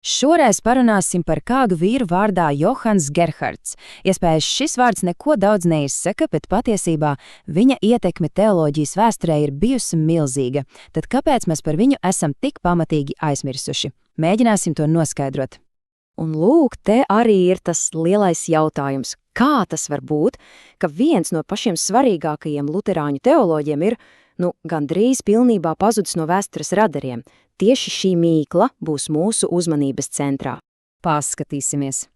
Šoreiz parunāsim par kādu vīru vārdā Johans Gerhards. Iespējams, šis vārds neko daudz neizsaka, bet patiesībā viņa ietekme teoloģijas vēsturē ir bijusi milzīga. Tad kāpēc mēs par viņu esam tik pamatīgi aizmirsuši? Mēģināsim to noskaidrot. Un lūk, te arī ir tas lielais jautājums. Kā tas var būt, ka viens no pašiem svarīgākajiem luterāņu teoloģiem ir, gandrīz pilnībā pazudis no vēstures radariem? Tieši šī mīkla būs mūsu uzmanības centrā. Paskatīsimies.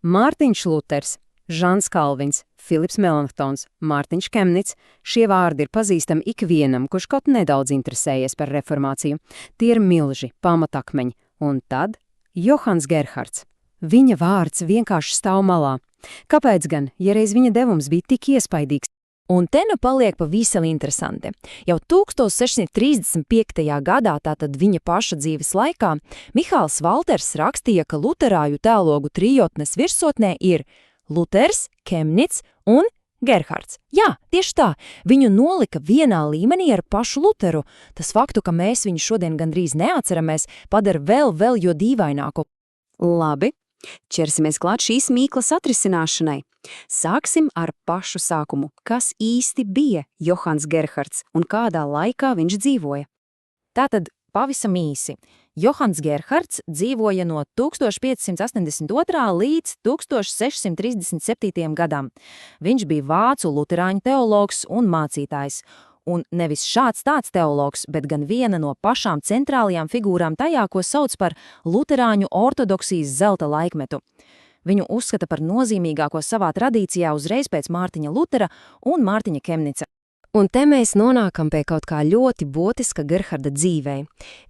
Mārtiņš Luters, Žans Kalvins, Filips Melanchtons, Mārtiņš Kemnits – šie vārdi ir pazīstami ikvienam, kurš kaut nedaudz interesējies par reformāciju. Tie ir milži, pamatakmeņi. Un tad Johans Gerhards. Viņa vārds vienkārši stāv malā. Kāpēc gan, ja reiz viņa devums bija tik iespaidīgs? Un te nu paliek pavisam interesanti. Jau 1635. gadā, tātad viņa paša dzīves laikā, Mihāls Valters rakstīja, ka luterāju teologu trijotnes virsotnē ir Luters, Kemnits un Gerhards. Jā, tieši tā, viņu nolika vienā līmenī ar pašu Luteru. Tas faktu, ka mēs viņu šodien gandrīz neatceramies, padara vēl jo dīvaināku. Labi, ķersimies klāt šīs mīklas atrisināšanai. Sāksim ar pašu sākumu. Kas īsti bija Johans Gerhards un kādā laikā viņš dzīvoja? Tātad pavisam īsi. Johans Gerhards dzīvoja no 1582. līdz 1637. gadam. Viņš bija vācu luterāņu teologs un mācītājs. Un nevis šāds tāds teologs, bet gan viena no pašām centrālajām figūrām tajā, ko sauc par luterāņu ortodoksijas zelta laikmetu. Viņu uzskata par nozīmīgāko savā tradīcijā uzreiz pēc Mārtiņa Lutera un Mārtiņa Kemnica. Un te mēs nonākam pie kaut kā ļoti būtiska Gerharda dzīvē.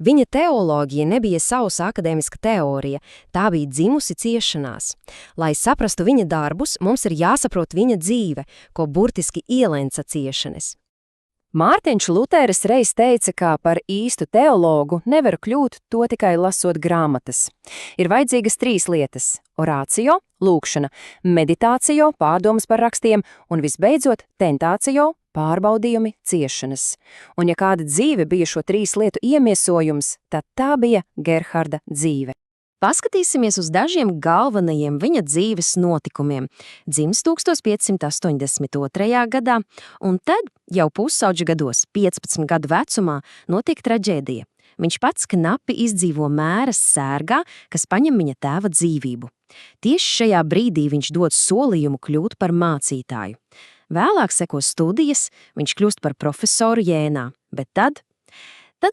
Viņa teoloģija nebija sausa akadēmiska teorija, tā bija dzimusi ciešanās. Lai saprastu viņa darbus, mums ir jāsaprot viņa dzīve, ko burtiski ielenca ciešanas. Mārtiņš Luteris reiz teica, ka par īstu teologu nevar kļūt to tikai lasot grāmatas. Ir vajadzīgas 3 lietas – orācio, lūkšana, meditācio, pārdomas par rakstiem un visbeidzot tentācio, pārbaudījumi, ciešanas. Un ja kāda dzīve bija šo 3 lietu iemiesojums, tad tā bija Gerharda dzīve. Paskatīsimies uz dažiem galvenajiem viņa dzīves notikumiem. Dzimis 1582. gadā, un tad jau pusauģa gados, 15 gadu vecumā, notiek traģēdija. Viņš pats knapi izdzīvo mēras sērgā, kas paņem viņa tēva dzīvību. Tieši šajā brīdī viņš dod solījumu kļūt par mācītāju. Vēlāk seko studijas, viņš kļūst par profesoru Jēnā, bet tad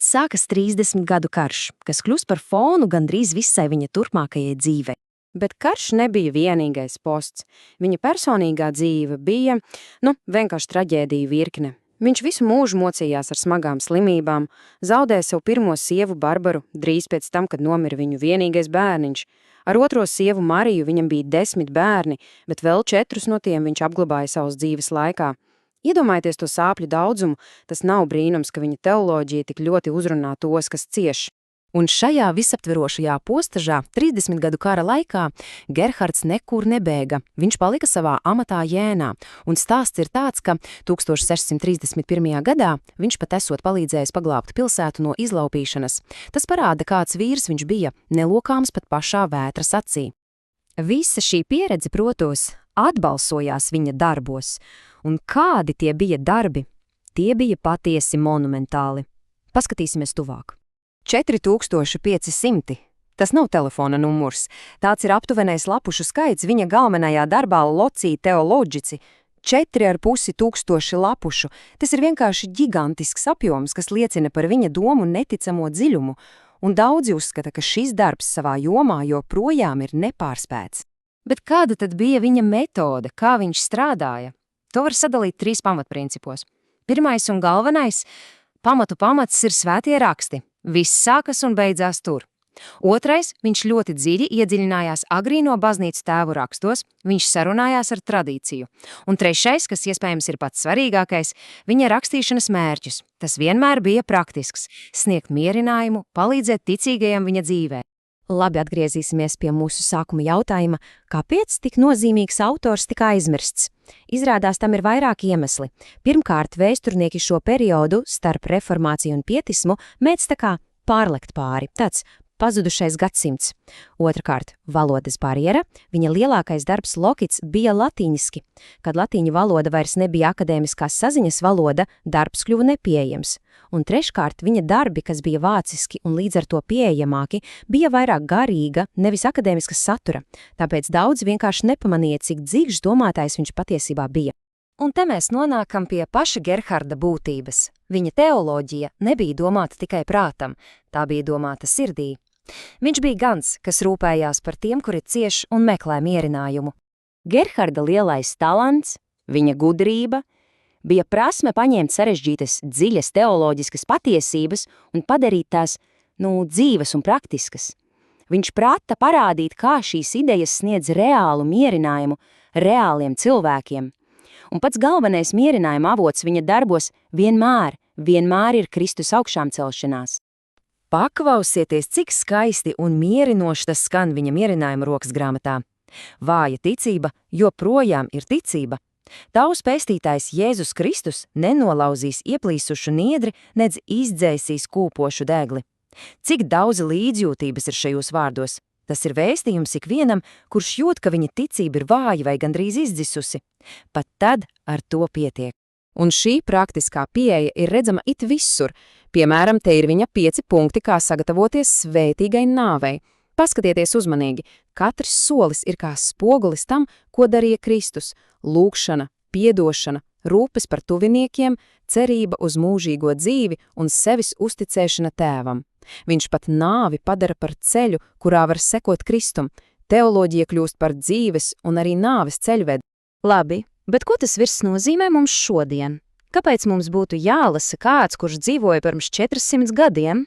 sākas 30 gadu karš, kas kļūst par fonu gandrīz visai viņa turpmākajai dzīvei. Bet karš nebija vienīgais posts. Viņa personīgā dzīve bija, vienkārši traģēdija virkne. Viņš visu mūžu mocījās ar smagām slimībām, zaudēja savu pirmo sievu Barbaru, drīz pēc tam, kad nomira viņu vienīgais bērniņš. Ar otro sievu Mariju viņam bija 10 bērni, bet vēl 4 no tiem viņš apglabāja savas dzīves laikā. Iedomājieties to sāpļu daudzumu, tas nav brīnums, ka viņa teoloģija tik ļoti uzrunā tos, kas cieš. Un šajā visaptverošajā postažā 30 gadu kara laikā Gerhards nekur nebēga. Viņš palika savā amatā Jēnā, un stāsts ir tāds, ka 1631. gadā viņš pat esot palīdzējis paglābt pilsētu no izlaupīšanas. Tas parāda, kāds vīrs viņš bija, nelokāms pat pašā vētras acī. Visa šī pieredze, protams, atbalsojās viņa darbos. Un kādi tie bija darbi? Tie bija patiesi monumentāli. Paskatīsimies tuvāk. 4500. Tas nav telefona numurs. Tāds ir aptuvenais lapušu skaits viņa galvenajā darbā Loci Theologici. 4500 lapušu. Tas ir vienkārši gigantisks apjoms, kas liecina par viņa domu neticamo dziļumu. Un daudzi uzskata, ka šis darbs savā jomā joprojām ir nepārspēts. Bet kāda tad bija viņa metode, kā viņš strādāja? To var sadalīt 3 pamatprincipos. Pirmais un galvenais – pamats ir svētie raksti. Viss sākas un beidzās tur. Otrais – viņš ļoti dziļi iedziļinājās agrīno baznīcas tēvu rakstos, viņš sarunājās ar tradīciju. Un trešais, kas iespējams ir pats svarīgākais – viņa rakstīšanas mērķis. Tas vienmēr bija praktisks – sniegt mierinājumu, palīdzēt ticīgajam viņa dzīvē. Labi, atgriezīsimies pie mūsu sākuma jautājuma, kāpēc tik nozīmīgs autors tika aizmirsts? Izrādās, tam ir vairāki iemesli. Pirmkārt, vēsturnieki šo periodu starp reformāciju un pietismu mēdz tā kā pārlekt pāri, tāds pazudušais gadsimts. Otrakārt, valodas barjera. Viņa lielākais darbs Lokits bija latīniski. Kad latīņu valoda vairs nebija akadēmiskās saziņas valoda, darbs kļuva nepieejams. Un treškārt, viņa darbi, kas bija vāciski un līdz ar to pieejamāki, bija vairāk garīga, nevis akadēmiska satura, tāpēc daudz vienkārši nepamanīja, cik dziļš domātājs viņš patiesībā bija. Un te mēs nonākam pie paša Gerharda būtības. Viņa teoloģija nebija domāta tikai prātam, tā bija domāta sirdī. Viņš bija gans, kas rūpējās par tiem, kuri cieš un meklē mierinājumu. Gerharda lielais talants, viņa gudrība, bija prasme paņemt sarežģītas, dziļas teoloģiskas patiesības un padarīt tās, dzīvas un praktiskas. Viņš prata parādīt, kā šīs idejas sniedz reālu mierinājumu reāliem cilvēkiem. Un pats galvenais mierinājuma avots viņa darbos vienmēr ir Kristus augšām celšanās. Paklausieties, cik skaisti un mierinoši tas skan viņa mierinājuma rokas grāmatā. Vāja ticība joprojām ir ticība. Tavs pestītājs Jēzus Kristus nenolauzīs ieplīsušu niedri, nedz izdzēsīs kūpošu degli. Cik daudz līdzjūtības ir šajos vārdos? Tas ir vēstījums ikvienam, kurš jūt, ka viņa ticība ir vāja vai gandrīz izdzisusi. Pat tad ar to pietiek. Un šī praktiskā pieeja ir redzama it visur. Piemēram, te ir viņa 5 punkti, kā sagatavoties svētīgai nāvei. Paskatieties uzmanīgi, katrs solis ir kā spogulis tam, ko darīja Kristus – lūgšana, piedošana, rūpes par tuviniekiem, cerība uz mūžīgo dzīvi un sevis uzticēšana tēvam. Viņš pat nāvi padara par ceļu, kurā var sekot Kristum. Teoloģija kļūst par dzīves un arī nāves ceļvedi. Labi, bet ko tas viss nozīmē mums šodien? Kāpēc mums būtu jālasa kāds, kurš dzīvoja pirms 400 gadiem?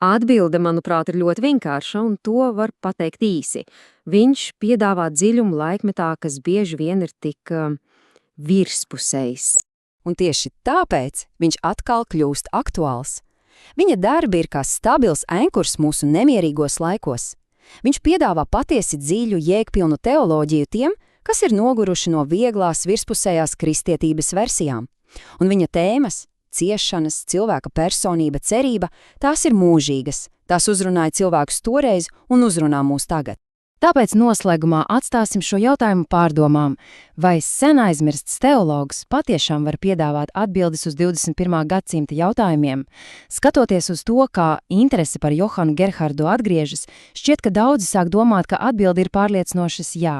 Atbilde, manuprāt, ir ļoti vienkārša, un to var pateikt īsi. Viņš piedāvā dziļumu laikmetā, kas bieži vien ir tik virspusējs. Un tieši tāpēc viņš atkal kļūst aktuāls. Viņa darbi ir kā stabils ankurs mūsu nemierīgos laikos. Viņš piedāvā patiesi dziļu, jēgpilnu teoloģiju tiem, kas ir noguruši no vieglās virspusējās kristietības versijām. Un viņa tēmas – ciešanas, cilvēka personība, cerība – tās ir mūžīgas. Tās uzrunāja cilvēkus toreiz un uzrunā mūs tagad. Tāpēc noslēgumā atstāsim šo jautājumu pārdomām. Vai sen aizmirsts teologs patiešām var piedāvāt atbildes uz 21. gadsimta jautājumiem? Skatoties uz to, kā interese par Johanu Gerhardu atgriežas, šķiet, ka daudzi sāk domāt, ka atbilde ir pārliecinošas jā.